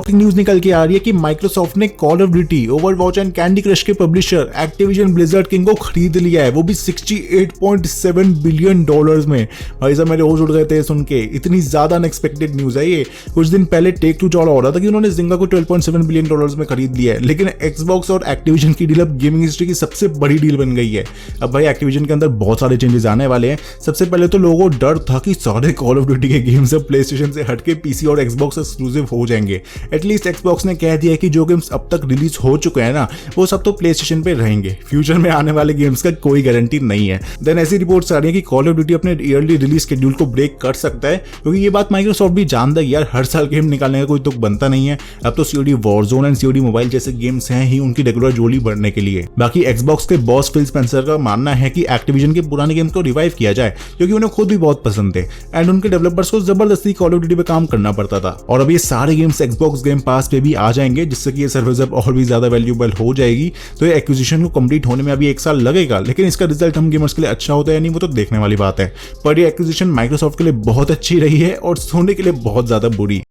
Shocking news निकल के आ रही है कि माइक्रोसॉफ्ट ने call of duty, Overwatch and candy crush के पब्लिशर एक्टिविजन ब्लिजर्ड किंग को खरीद लिया है, वो भी $68.7 बिलियन में। भाई साहब मेरे होश उड़ गए थे सुन के, इतनी ज्यादा अनएक्सपेक्टेड न्यूज है ये। कुछ दिन पहले टेक टू चौड़ा हो रहा था कि उन्होंने जिंगा को $12.7 बिलियन में खरीद लिया है, लेकिन एक्सबॉक्स और एक्टिविजन की डील अब गेमिंग हिस्ट्री की सबसे बड़ी डील बन गई है। अब भाई एक्टिविजन के अंदर बहुत सारे चेंजेस आने वाले हैं। सबसे पहले तो लोगों को डर था कि सारे कॉल ऑफ ड्यूटी के गेम्स अब प्ले स्टेशन से हटके पीसी और एक्सबॉक्स एक्सक्लूसिव हो जाएंगे। एटलीस्ट एक्सबॉक्स ने कह दिया है कि जो गेम्स अब तक रिलीज हो चुके हैं ना, वो सब तो प्ले स्टेशन पे रहेंगे। फ्यूचर में आने वाले गेम्स का कोई गारंटी नहीं है। देन ऐसी रिपोर्ट्स आ रही है कि कॉल ऑफ ड्यूटी अपने ईयरली रिलीज शेड्यूल को ब्रेक कर सकता है, क्योंकि ये बात माइक्रोसॉफ्ट भी जानता है यार, हर साल गेम निकालने का कोई तुक बनता नहीं है। अब तो COD Warzone and COD mobile जैसे गेम्स हैं ही उनकी रेगुलर जोली बढ़ने के लिए। बाकी एक्सबॉक्स के बॉस फिल स्पेंसर का मानना है कि एक्टिविजन के पुराने गेम्स को रिवाइव किया जाए, क्योंकि उन्हें खुद भी बहुत पसंद थे एंड उनके डेवलपर्स को जबरदस्ती कॉल ऑफ ड्यूटी पे काम करना पड़ता था। और अब ये सारे गेम्स एक्सबॉक्स गेम पास पे भी आ जाएंगे, जिससे कि ये सर्विस अब और भी ज्यादा वैल्यूएबल हो जाएगी। तो ये एक्विजिशन को कंप्लीट होने में अभी 1 साल लगेगा, लेकिन इसका रिजल्ट हम गेमर्स के लिए अच्छा होता है या नहीं वो तो देखने वाली बात है। पर ये एक्विजिशन माइक्रोसॉफ्ट के लिए बहुत अच्छी रही है और सोनी के लिए बहुत ज्यादा बुरी।